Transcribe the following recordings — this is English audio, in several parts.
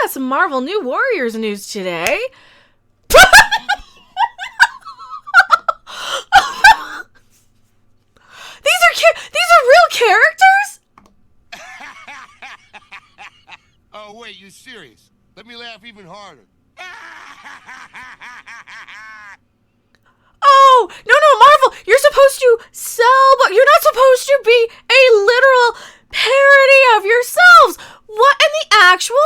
got some Marvel New Warriors news today. These are real characters? Oh, wait, you serious? Let me laugh even harder. Oh, no, Marvel, you're supposed to sell, but you're not supposed to be a literal parody of yourselves. What in the actual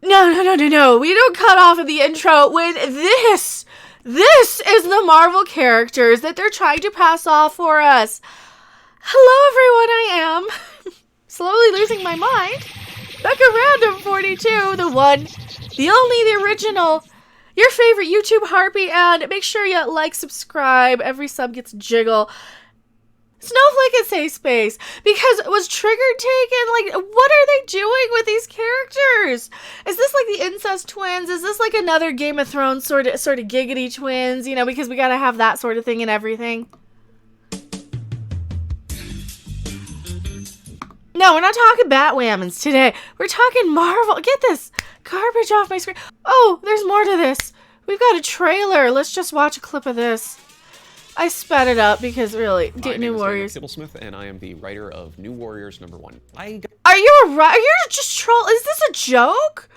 No. We don't cut off at the intro when this is the Marvel characters that they're trying to pass off for us. Hello, everyone, I am slowly losing my mind. Becca Random 42, the one, the only, the original, your favorite YouTube harpy, and make sure you like, subscribe. Every sub gets a jiggle. Snowflake and Safespace, because was Trigger taken? Like, what are they doing with these characters? Is this like the incest twins? Is this like another Game of Thrones sort of giggity twins? You know, because we gotta have that sort of thing and everything. No, we're not talking Batwhammons today. We're talking Marvel. Get this garbage off my screen. Oh, there's more to this. We've got a trailer. Let's just watch a clip of this. I sped it up because really, New Warriors. Smith, and I am the writer of New Warriors #1. Are you just troll? Is this a joke?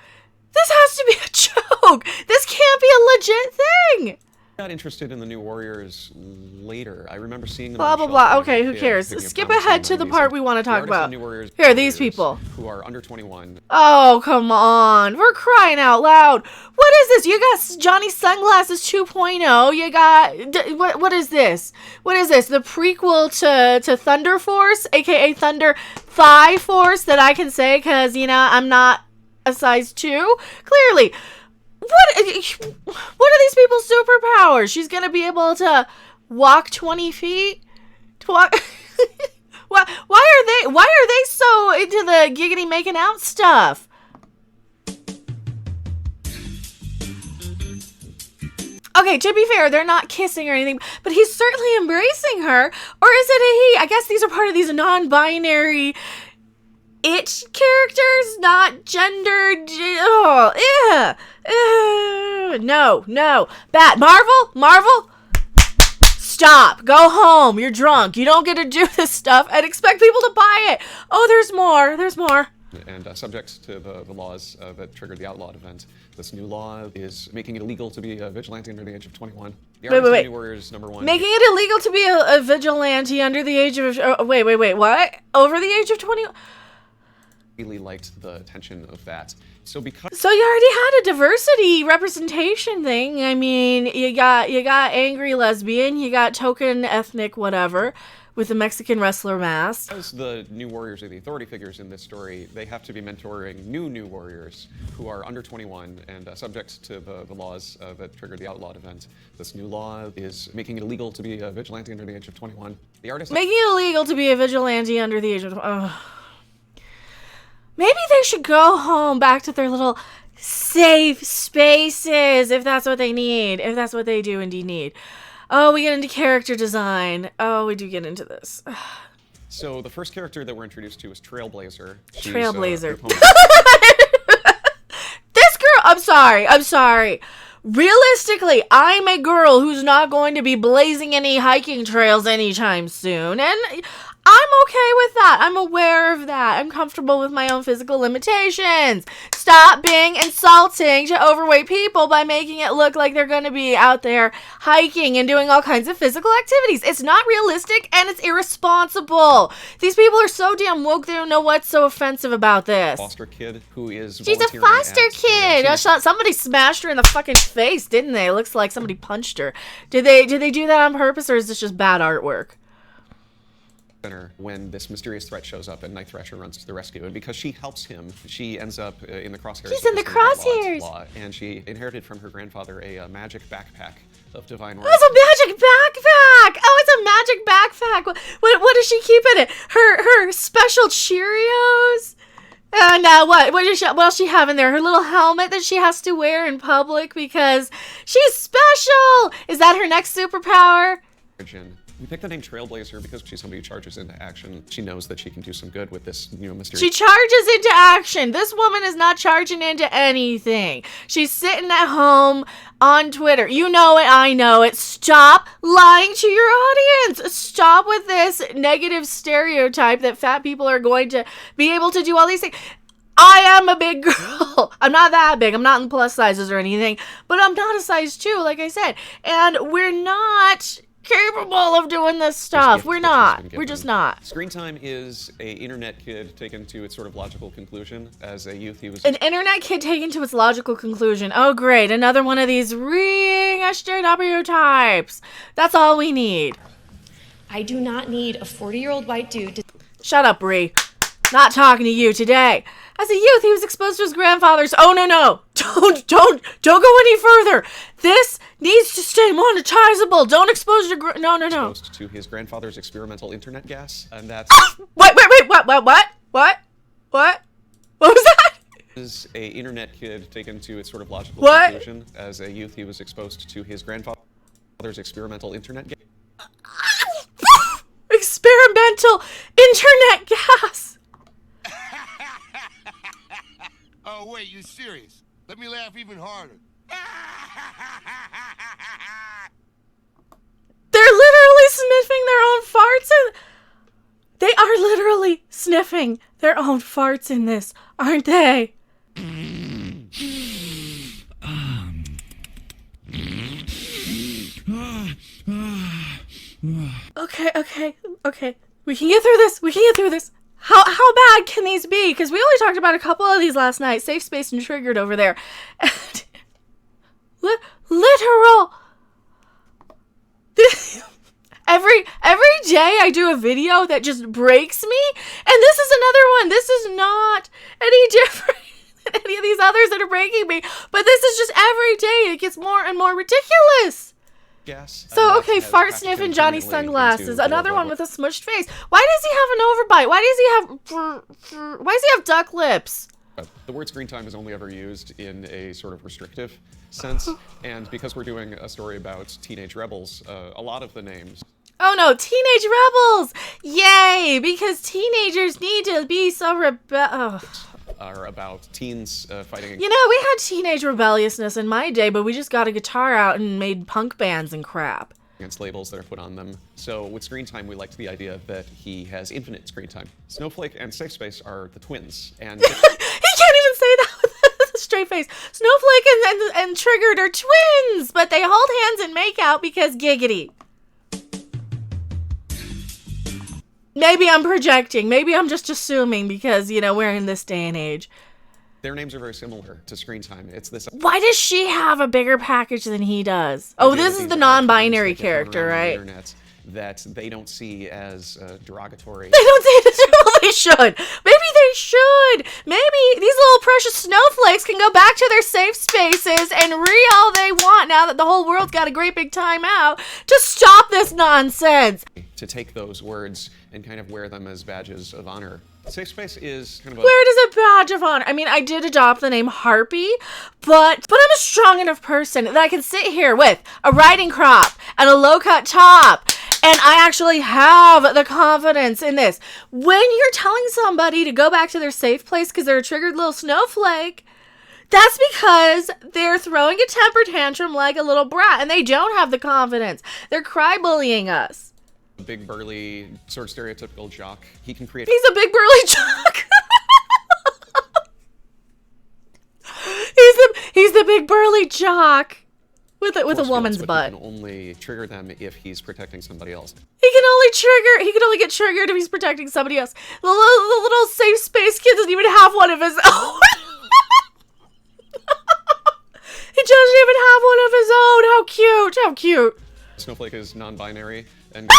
This has to be a joke. This can't be a legit thing. Got interested in the New Warriors later. I remember seeing them. Blah blah blah. Okay, who cares? Skip ahead to the part we want to talk about. Here, these people who are under 21. Oh, come on. We're crying out loud. What is this? You got Johnny Sunglasses 2.0. You got what is this? What is this? The prequel to Thunder Force, aka Thunder Thigh Force, that I can say because, you know, I'm not a size 2. Clearly. What are these people's superpowers? She's gonna be able to walk 20 feet? Why are they so into the giggity making out stuff? Okay, to be fair, they're not kissing or anything, but he's certainly embracing her. Or is it a he? I guess these are part of these non-binary it characters, not gendered. Oh, no. Marvel, stop. Go home. You're drunk. You don't get to do this stuff and expect people to buy it. Oh, there's more. And subject to the laws that triggered the outlawed event, this new law is making it illegal to be a vigilante under the age of 21. Wait. New Warriors #1. Making it illegal to be a vigilante under the age of... wait, what? Over the age of 21? Really liked the tension of that. So you already had a diversity representation thing. I mean, you got angry lesbian, you got token ethnic whatever with the Mexican wrestler mask. As the New Warriors are the authority figures in this story, they have to be mentoring new Warriors who are under 21 and subject to the laws that triggered the outlawed event. This new law is making it illegal to be a vigilante under the age of 21. The artist making it illegal to be a vigilante under the age of maybe they should go home back to their little safe spaces if that's what they need. If that's what they do indeed need. Oh, we get into character design. Oh, we do get into this. So the first character that we're introduced to is Trailblazer. Trailblazer. This girl, I'm sorry. Realistically, I'm a girl who's not going to be blazing any hiking trails anytime soon. And I'm okay with that. I'm aware of that. I'm comfortable with my own physical limitations. Stop being insulting to overweight people by making it look like they're going to be out there hiking and doing all kinds of physical activities. It's not realistic and it's irresponsible. These people are so damn woke, they don't know what's so offensive about this. Foster kid who is She's a foster kid. Somebody smashed her in the fucking face, didn't they? It looks like somebody punched her. Did they do that on purpose, or is this just bad artwork? When this mysterious threat shows up and Night Thrasher runs to the rescue, and because she helps him, she ends up in the crosshairs. She's in the crosshairs! And she inherited from her grandfather a magic backpack of divine origin. Oh, it's a magic backpack! Oh, it's a magic backpack! What does she keep in it? Her special Cheerios? And what does she have in there? Her little helmet that she has to wear in public because she's special! Is that her next superpower? We picked the name Trailblazer because she's somebody who charges into action. She knows that she can do some good with this, mysterious. She charges into action. This woman is not charging into anything. She's sitting at home on Twitter. You know it, I know it. Stop lying to your audience. Stop with this negative stereotype that fat people are going to be able to do all these things. I am a big girl. I'm not that big. I'm not in plus sizes or anything, but I'm not a size 2, like I said. And we're not capable of doing this stuff. We're not. We're just not. Screen time is a internet kid taken to its sort of logical conclusion. As a youth, he was an internet kid taken to its logical conclusion. Oh, great. Another one of these ring stereotypes. That's all we need. I do not need a 40-year-old white dude to... Shut up, Bree. Not talking to you today. As a youth, he was exposed to his grandfather's... Oh, no. Don't go any further. This needs to stay monetizable. Don't expose your... No. Exposed to his grandfather's experimental internet gas, and that's... Wait, what? What was that? Is a internet kid taken to its sort of logical What? conclusion. As a youth, he was exposed to his grandfather's experimental internet gas. Experimental internet gas. Oh, wait, you serious? Let me laugh even harder. They're literally sniffing their own farts and they are literally sniffing their own farts in this, aren't they? Okay. We can get through this. How bad can these be? Because we only talked about a couple of these last night. Safespace and Triggered over there. And literal. Every day I do a video that just breaks me. And this is another one. This is not any different than any of these others that are breaking me. But this is just every day. It gets more and more ridiculous. Gas. So, okay, fart sniffing Johnny Sunglasses. Another one with a smushed face. Why does he have an overbite? Why does he have duck lips? The word screen time is only ever used in a sort of restrictive sense. And because we're doing a story about teenage rebels, a lot of the names... Oh no, teenage rebels! Yay! Because teenagers need to be so are about teens fighting... You know, we had teenage rebelliousness in my day, but we just got a guitar out and made punk bands and crap. Against labels that are put on them. So with screen time, we liked the idea that he has infinite screen time. Snowflake and Safespace are the twins, and... He can't even say that with a straight face. Snowflake and Triggered are twins, but they hold hands and make out because giggity. Maybe I'm projecting. Maybe I'm just assuming because, we're in this day and age. Their names are very similar to screen time. It's this... Why does she have a bigger package than he does? Oh, this is the non-binary character, right? Internet that they don't see as derogatory. They don't see it as... Well, they should. Maybe they should. Maybe these little precious snowflakes can go back to their safe spaces and all they want now that the whole world's got a great big time out to stop this nonsense. To take those words and kind of wear them as badges of honor. Safespace is kind of a... Where does a badge of honor? I mean, I did adopt the name Harpy, but I'm a strong enough person that I can sit here with a riding crop and a low-cut top, and I actually have the confidence in this. When you're telling somebody to go back to their safe place because they're a triggered little snowflake, that's because they're throwing a temper tantrum like a little brat, and they don't have the confidence. They're cry-bullying us. Big burly, sort of stereotypical jock. He can create... He's a big burly jock. he's the big burly jock with a woman's butt. He can only trigger them if he's protecting somebody else. He can only get triggered if he's protecting somebody else. The little safe space kid doesn't even have one of his own. He doesn't even have one of his own. How cute. Snowflake is non-binary and...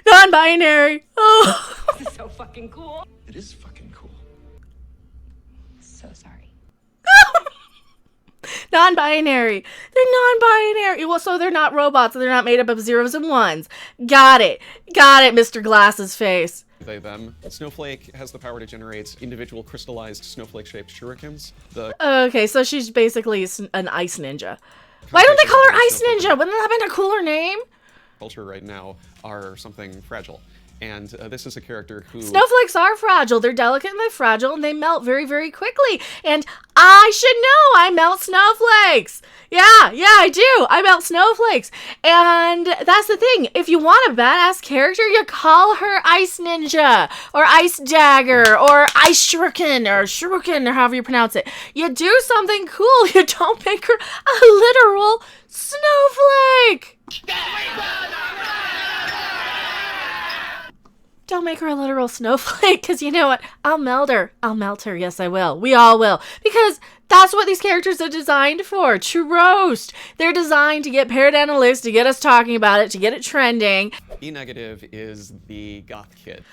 Non-binary. Oh. This is so fucking cool. It is fucking cool. So sorry. Non-binary. They're non-binary. Well, so they're not robots. They're not made up of zeros and ones. Got it. Got it, Mr. Glasses Face. They, them. Snowflake has the power to generate individual crystallized snowflake-shaped shurikens. The Okay, so she's basically an ice ninja. Why don't they call her Ice Ninja? Wouldn't that have been a cooler name? culture right now are something fragile. And this is a character who... Snowflakes are fragile. They're delicate and they're fragile and they melt very, very quickly. And I should know I melt snowflakes. Yeah, I do. I melt snowflakes. And that's the thing. If you want a badass character, you call her Ice Ninja or Ice Dagger or Ice Shuriken or however you pronounce it. You do something cool. You don't make her a literal snowflake. Don't make her a literal snowflake, because you know what? I'll melt her. Yes, I will. We all will. Because that's what these characters are designed for. To roast. They're designed to get paired on a list, to get us talking about it, to get it trending. B negative is the goth kid.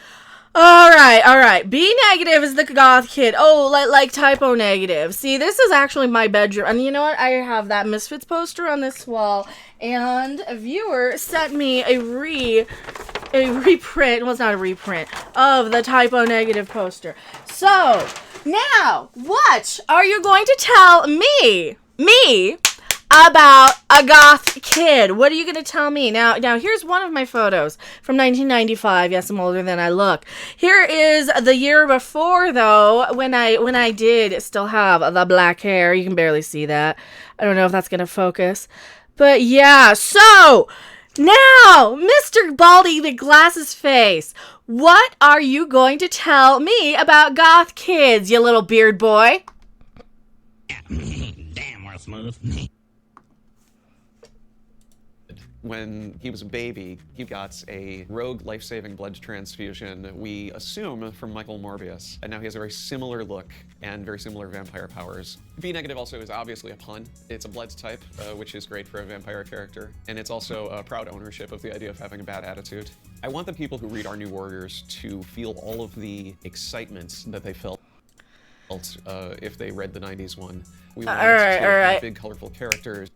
All right. B negative is the goth kid. Oh, like typo negative. See, this is actually my bedroom. And you know what? I have that Misfits poster on this wall. And a viewer sent me a reprint, well, it's not a reprint, of the typo negative poster. So, now, what are you going to tell me about a goth kid? What are you going to tell me? Now, here's one of my photos from 1995. Yes, I'm older than I look. Here is the year before, though, when I did still have the black hair. You can barely see that. I don't know if that's going to focus. But yeah, so... Now, Mr. Baldy the Glasses Face, what are you going to tell me about goth kids, you little beard boy? Damn, we're smooth. When he was a baby, he got a rogue life-saving blood transfusion, we assume, from Michael Morbius. And now he has a very similar look and very similar vampire powers. B negative also is obviously a pun. It's a blood type, which is great for a vampire character. And it's also a proud ownership of the idea of having a bad attitude. I want the people who read Our New Warriors to feel all of the excitement that they felt if they read the 90s one. We want all right. big, colorful characters.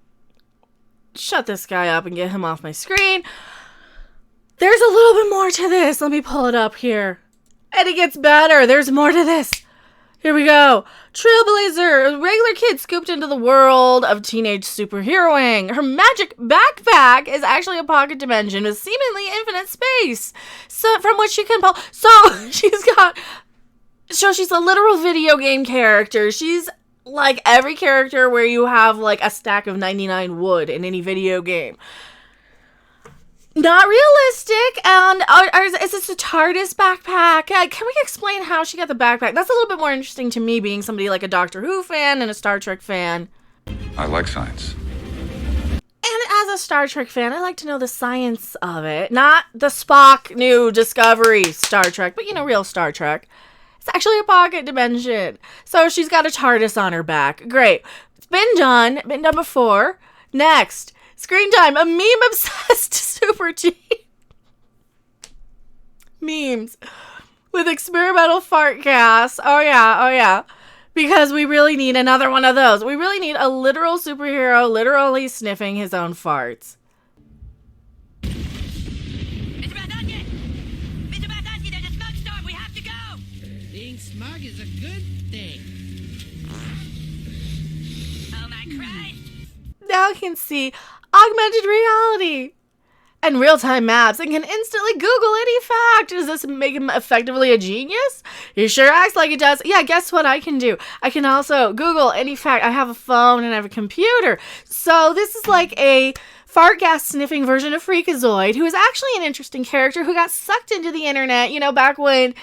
Shut this guy up and get him off my screen. There's a little bit more to this. Let me pull it up here. And it gets better. There's more to this. Here we go. Trailblazer, a regular kid scooped into the world of teenage superheroing. Her magic backpack is actually a pocket dimension with seemingly infinite space, so from which she can pull. So she's a literal video game character. She's like every character where you have like a stack of 99 wood in any video game. Not realistic. And is this a TARDIS backpack? Can we explain how she got the backpack? That's a little bit more interesting to me, being somebody like a Doctor Who fan and a Star Trek fan. I like science. And as a Star Trek fan, I like to know the science of it. Not the Spock new Discovery Star Trek, but real Star Trek. It's actually a pocket dimension. So she's got a TARDIS on her back. Great. It's been done before. Next. Screen time. A meme-obsessed Super G. Memes. With experimental fart gas. Oh yeah. Because we really need another one of those. We really need a literal superhero literally sniffing his own farts. Smog is a good thing. Oh my Christ! Now I can see augmented reality and real-time maps and can instantly Google any fact. Does this make him effectively a genius? He sure acts like it does. Yeah, guess what I can do? I can also Google any fact. I have a phone and I have a computer. So this is like a fart gas sniffing version of Freakazoid, who is actually an interesting character who got sucked into the internet, back when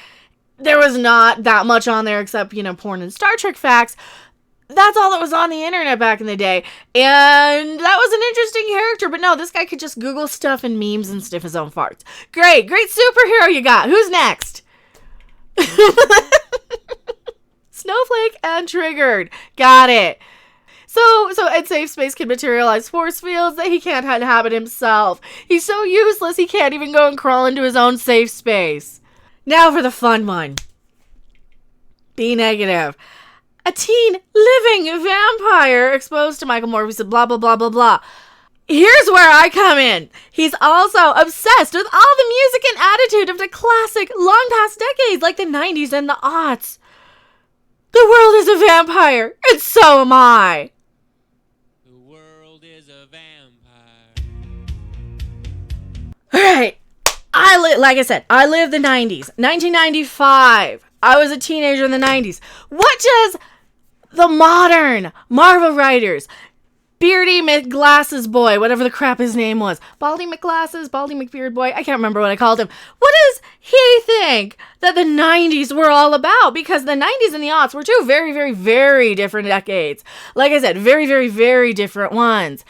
there was not that much on there except, porn and Star Trek facts. That's all that was on the internet back in the day. And that was an interesting character. But no, this guy could just Google stuff and memes and sniff his own farts. Great superhero you got. Who's next? Snowflake and Triggered. Got it. So Safespace can materialize force fields that he can't inhabit himself. He's so useless he can't even go and crawl into his own safe space. Now for the fun one. B negative. a teen living vampire exposed to Michael Morpheus, blah, blah, blah, blah, blah. Here's where I come in. He's also obsessed with all the music and attitude of the classic, long past decades like the 90s and the aughts. The world is a vampire, and so am I. The world is a vampire. Alright, like I said, I lived the 90s. 1995, I was a teenager in the 90s. What does the modern Marvel writers, Beardy McGlasses boy, whatever the crap his name was, Baldy McGlasses, Baldy McBeard boy, I can't remember what I called him. What does he think that the 90s were all about? Because the 90s and the aughts were two very, very, very different decades. Like I said, very, very, very different ones.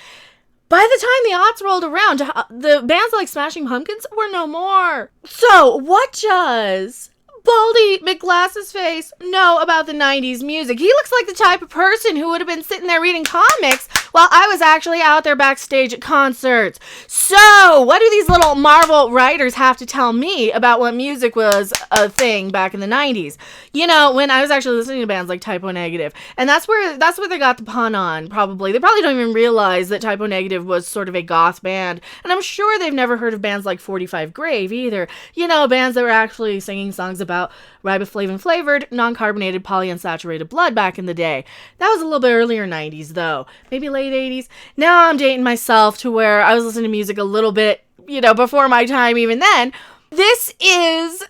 By the time the aughts rolled around, the bands like Smashing Pumpkins were no more. So, what does Baldy McGlasses face know about the 90s music? He looks like the type of person who would have been sitting there reading comics while I was actually out there backstage at concerts. So, what do these little Marvel writers have to tell me about what music was a thing back in the 90s? You know, when I was actually listening to bands like Typo Negative. And that's where they got the pun on, probably. They probably don't even realize that Typo Negative was sort of a goth band. And I'm sure they've never heard of bands like 45 Grave either. You know, bands that were actually singing songs about riboflavin flavored, non-carbonated, polyunsaturated blood back in the day. That was a little bit earlier 90s though. Maybe late 80s. Now I'm dating myself to where I was listening to music a little bit, you know, before my time even then. This is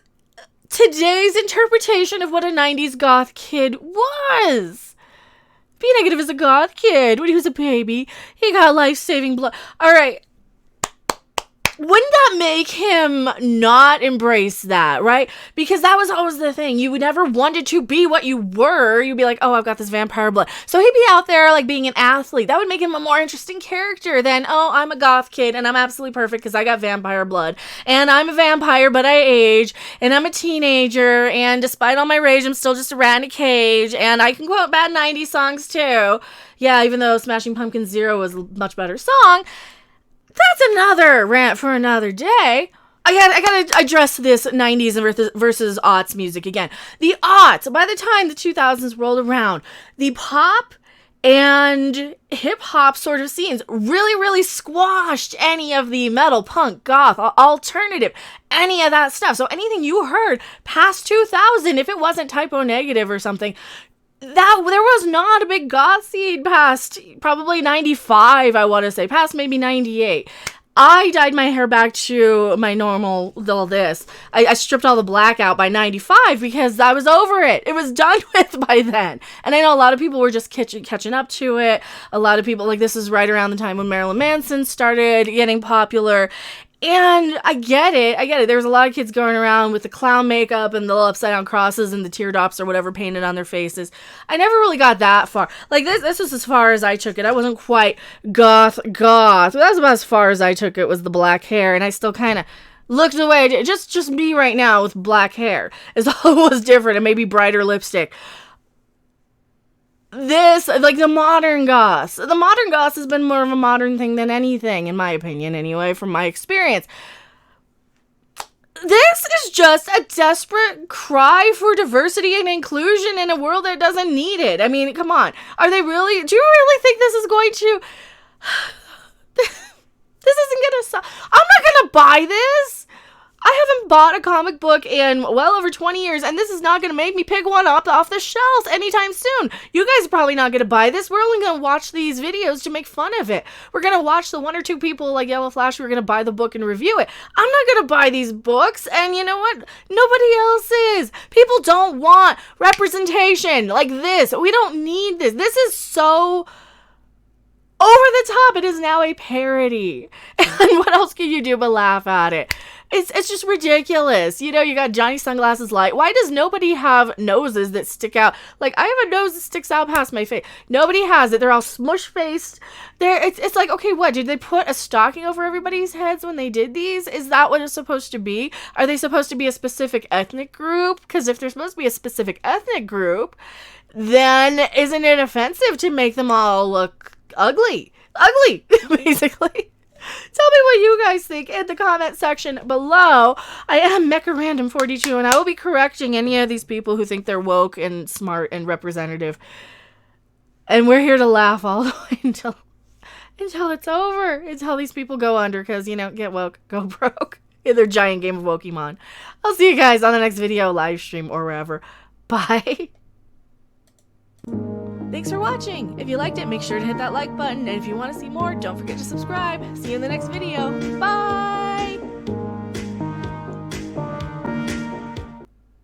today's interpretation of what a 90s goth kid was. B Negative is a goth kid. When he was a baby, he got life-saving blood. Alright. Wouldn't that make him not embrace that, right? Because that was always the thing. You never wanted to be what you were. You'd be like, oh, I've got this vampire blood. So he'd be out there like being an athlete. That would make him a more interesting character than, oh, I'm a goth kid and I'm absolutely perfect because I got vampire blood. And I'm a vampire, but I age. And I'm a teenager. And despite all my rage, I'm still just a rat in a cage. And I can quote bad 90s songs too. Yeah, even though Smashing Pumpkins 0 was a much better song. That's another rant for another day. I gotta address this 90s versus aughts music again. The aughts, by the time the 2000s rolled around, the pop and hip-hop sort of scenes really, really squashed any of the metal, punk, goth, alternative, any of that stuff. So anything you heard past 2000, if it wasn't Typo Negative or something, that there was not a big goth scene past probably 95, I want to say, past maybe 98. I dyed my hair back to my normal, I stripped all the black out by 95 because I was over it. It was done with by then. And I know a lot of people were just catching up to it. A lot of people, like, this is right around the time when Marilyn Manson started getting popular. And I get it. There's a lot of kids going around with the clown makeup and the little upside down crosses and the teardrops or whatever painted on their faces. I never really got that far. Like, this was as far as I took it. I wasn't quite goth. That was about as far as I took it, was the black hair. And I still kind of looked away. Just me right now with black hair is all it was different, and maybe brighter lipstick. This, like the modern goths has been more of a modern thing than anything, in my opinion anyway, from my experience. This is just a desperate cry for diversity and inclusion in a world that doesn't need it. I mean, come on. Do you really think this is going to... This isn't gonna stop. I'm not gonna buy this. I haven't bought a comic book in well over 20 years, and this is not going to make me pick one up off the shelves anytime soon. You guys are probably not going to buy this. We're only going to watch these videos to make fun of it. We're going to watch the one or two people like Yellow Flash who are going to buy the book and review it. I'm not going to buy these books, and you know what? Nobody else is. People don't want representation like this. We don't need this. This is so... over the top. It is now a parody. And what else can you do but laugh at it? It's just ridiculous. You know, you got Johnny Sunglasses Light. Why does nobody have noses that stick out? Like, I have a nose that sticks out past my face. Nobody has it. They're all smush-faced. It's like, okay, what? Did they put a stocking over everybody's heads when they did these? Is that what it's supposed to be? Are they supposed to be a specific ethnic group? Because if they're supposed to be a specific ethnic group, then isn't it offensive to make them all look ugly, basically? Tell me what what you guys think in the comment section below. I am Mecha Random 42, and I will be correcting any of these people who think they're woke and smart and representative. And we're here to laugh all the way until it's over. Until these people go under, because, you know, get woke, go broke in their giant game of Pokemon. I'll see you guys on the next video, live stream, or wherever. Bye. Thanks for watching. If you liked it, make sure to hit that like button. And if you want to see more, don't forget to subscribe. See you in the next video.